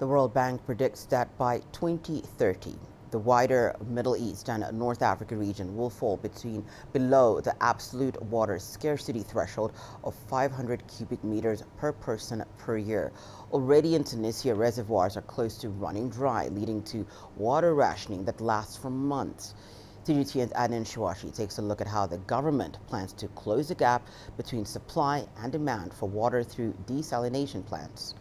The World Bank predicts that by 2030, the wider Middle East and North Africa region will fall below the absolute water scarcity threshold of 500 cubic meters per person per year. Already in Tunisia, reservoirs are close to running dry, leading to water rationing that lasts for months. TGTN's Adnan Shawashi takes a look at how the government plans to close the gap between supply and demand for water through desalination plants.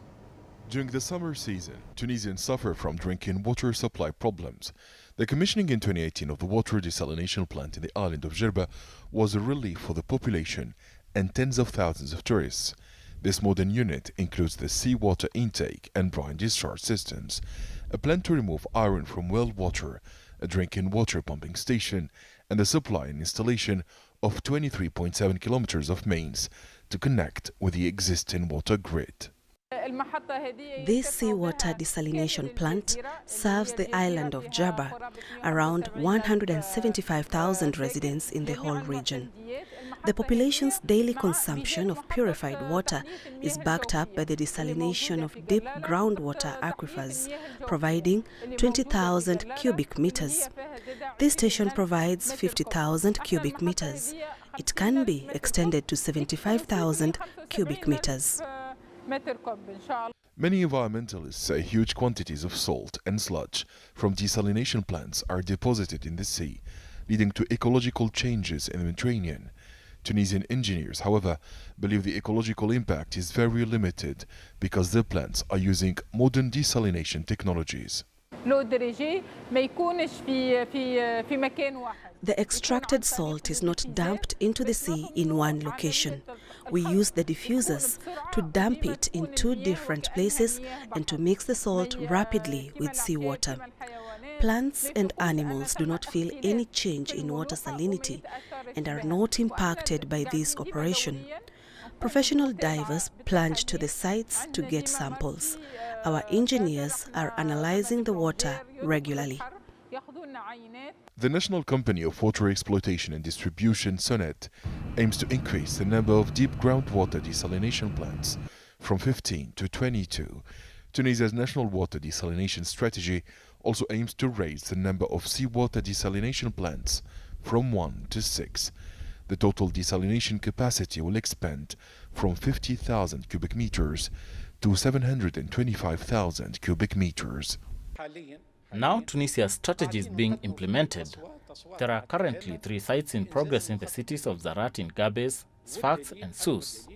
During the summer season, Tunisians suffer from drinking water supply problems. The commissioning in 2018 of the water desalination plant in the island of Jerba was a relief for the population and tens of thousands of tourists. This modern unit includes the seawater intake and brine discharge systems, a plant to remove iron from well water, a drinking water pumping station, and the supply and installation of 23.7 kilometers of mains to connect with the existing water grid. This seawater desalination plant serves the island of Jerba, around 175,000 residents in the whole region. The population's daily consumption of purified water is backed up by the desalination of deep groundwater aquifers, providing 20,000 cubic meters. This station provides 50,000 cubic meters. It can be extended to 75,000 cubic meters. Many environmentalists say huge quantities of salt and sludge from desalination plants are deposited in the sea, leading to ecological changes in the Mediterranean. Tunisian engineers, however, believe the ecological impact is very limited because the plants are using modern desalination technologies. The extracted salt is not dumped into the sea in one location. We use the diffusers to dump it in two different places and to mix the salt rapidly with seawater. Plants and animals do not feel any change in water salinity and are not impacted by this operation. Professional divers plunge to the sites to get samples. Our engineers are analyzing the water regularly. The National Company of Water Exploitation and Distribution, SONET, aims to increase the number of deep groundwater desalination plants from 15 to 22. Tunisia's national water desalination strategy also aims to raise the number of seawater desalination plants from 1 to 6. The total desalination capacity will expand from 50,000 cubic meters to 725,000 cubic meters. Now Tunisia's strategy is being implemented. There are currently 3 sites in progress in the cities of Zarat in Gabes, Sfax and Sousse.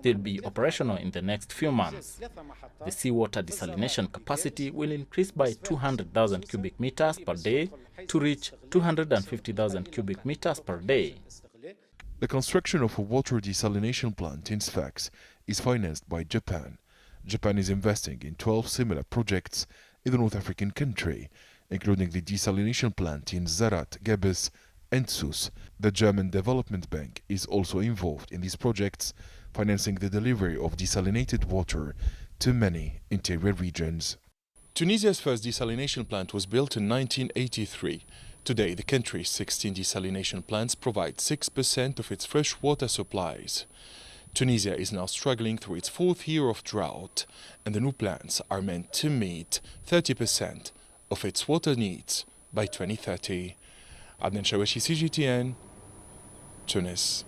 They'll be operational in the next few months. The seawater desalination capacity will increase by 200,000 cubic meters per day to reach 250,000 cubic meters per day. The construction of a water desalination plant in Sfax is financed by Japan. Japan is investing in 12 similar projects in the North African country, including the desalination plant in Zarat, Gabes and Sousse. The German Development Bank is also involved in these projects, financing the delivery of desalinated water to many interior regions. Tunisia's first desalination plant was built in 1983. Today, the country's 16 desalination plants provide 6% of its fresh water supplies. Tunisia is now struggling through its 4th year of drought, and the new plants are meant to meet 30% of its water needs by 2030. Adnan Shawashi, CGTN, Tunis.